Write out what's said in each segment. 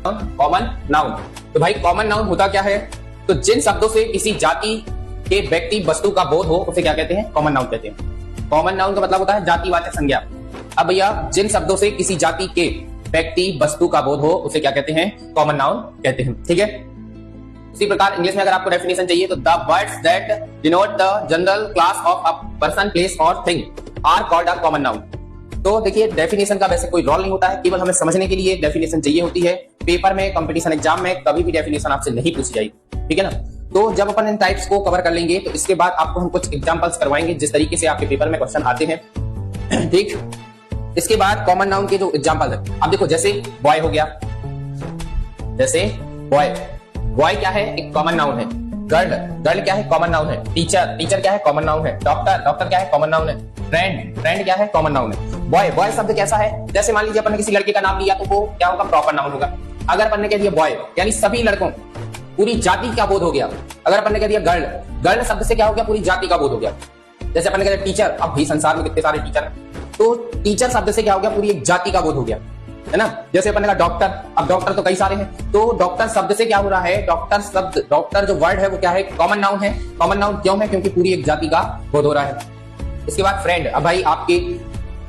Common noun. तो भाई common noun होता क्या है? तो जिन शब्दों से किसी जाति के व्यक्ति वस्तु का बोध हो उसे क्या कहते हैं? कॉमन नाउन कहते हैं। कॉमन नाउन का मतलब होता है जातिवाचक संज्ञा। अब भैया जिन शब्दों से किसी जाति के व्यक्ति वस्तु का बोध हो उसे क्या कहते हैं? कॉमन नाउन कहते हैं। ठीक है, इसी प्रकार इंग्लिश में अगर आपको डेफिनेशन चाहिए तो the words that denote the general class of a person, place और thing are called a common noun. तो देखिए डेफिनेशन का वैसे कोई रोल नहीं होता है, केवल हमें समझने के लिए डेफिनेशन चाहिए होती है। पेपर में, कंपटीशन एग्जाम में कभी भी डेफिनेशन आपसे नहीं पूछी जाएगी। ठीक है ना। तो जब अपन इन टाइप्स को कवर कर लेंगे तो इसके बाद आपको हम कुछ एग्जांपल्स करवाएंगे जिस तरीके से आपके पेपर में क्वेश्चन आते हैं। ठीक, इसके बाद कॉमन नाउन के जो एग्जांपल है, अब देखो जैसे बॉय हो गया, जैसे बॉय, बॉय क्या है? एक कॉमन नाउन है। गर्ल, गर्ल क्या है? कॉमन नाउन है। टीचर, टीचर क्या है? कॉमन नाउन है। डॉक्टर, डॉक्टर क्या है? कॉमन नाउन है। फ्रेंड, फ्रेंड क्या है? कॉमन नाउन है। बॉय, बॉय शब्द कैसा है? जैसे मान लीजिए अपन ने किसी लड़के का नाम लिया तो वो क्या होगा? प्रॉपर नाउन होगा। अगर अपन ने कह दिया बॉय यानी सभी लड़कों, पूरी जाति का बोध हो गया। अगर अपन ने कह दिया गर्ल, गर्ल शब्द से क्या हो गया? पूरी जाति का बोध हो गया। जैसे अपन ने कह दिया टीचर, अब भाई संसार में कितने सारे टीचर हैं, तो टीचर शब्द से क्या हो गया? पूरी एक जाति का बोध हो गया, है ना। जैसे अपन ने कहा डॉक्टर, अब डॉक्टर तो कई सारे हैं, तो डॉक्टर शब्द से क्या हो रहा है? डॉक्टर शब्द, डॉक्टर जो वर्ड है वो क्या है? कॉमन नाउन है। कॉमन नाउन क्यों है? क्योंकि पूरी एक जाति का बोध हो रहा है। इसके बाद फ्रेंड, अब भाई आपके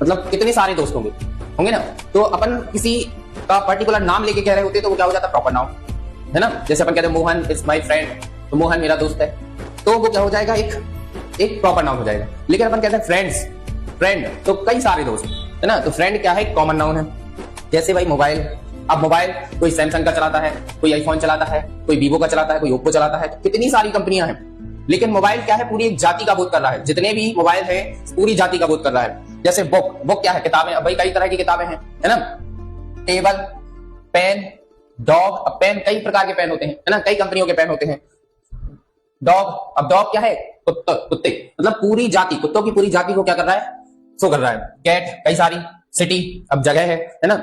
मतलब कितने सारे दोस्त होंगे होंगे ना, तो अपन किसी का पर्टिकुलर नाम लेके कह रहे होते तो वो क्या हो जाता? प्रॉपर नाउन, है ना। जैसे अपन कहते हैं मोहन इज माय फ्रेंड, तो मोहन मेरा दोस्त है, तो वो क्या हो जाएगा? एक प्रॉपर नाउन हो जाएगा। लेकिन अपन कहते हैं फ्रेंड्स, फ्रेंड तो कई सारे दोस्त, है ना, तो फ्रेंड क्या है? कॉमन नाउन है। जैसे भाई मोबाइल, अब मोबाइल कोई सैमसंग का चलाता है, कोई आईफोन चलाता है, कोई वीवो का चलाता है, कोई ओप्पो चलाता है, तो कितनी सारी कंपनियां हैं, लेकिन मोबाइल क्या है? पूरी एक जाति का बोध कर रहा है। जितने भी मोबाइल है पूरी जाति का बोध कर रहा है। जैसे बुक, बुक क्या है? किताबें। अब भाई कई तरह की किताबें हैं, है ना। टेबल, पेन, डॉग, अब पेन कई प्रकार के पेन होते हैं, है ना, कई कंपनियों के पेन होते हैं। डॉग, अब डॉग क्या है? कुत्ते, कुत्ते मतलब पूरी जाति, कुत्तों की पूरी जाति को क्या कर रहा है? शो कर रहा है। कैट कई सारी, सिटी अब जगह है ना।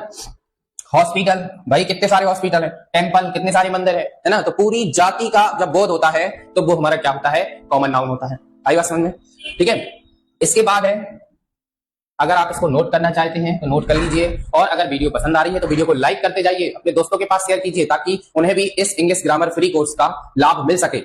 हॉस्पिटल, भाई कितने सारे हॉस्पिटल है। टेम्पल, कितने सारे मंदिर है ना। तो पूरी जाति का जब बोध होता है तो वो हमारा क्या होता है? कॉमन नाउन होता है। आई बात समझ में? ठीक है, इसके बाद है, अगर आप इसको नोट करना चाहते हैं तो नोट कर लीजिए, और अगर वीडियो पसंद आ रही है तो वीडियो को लाइक करते जाइए, अपने दोस्तों के पास शेयर कीजिए ताकि उन्हें भी इस इंग्लिश ग्रामर फ्री कोर्स का लाभ मिल सके।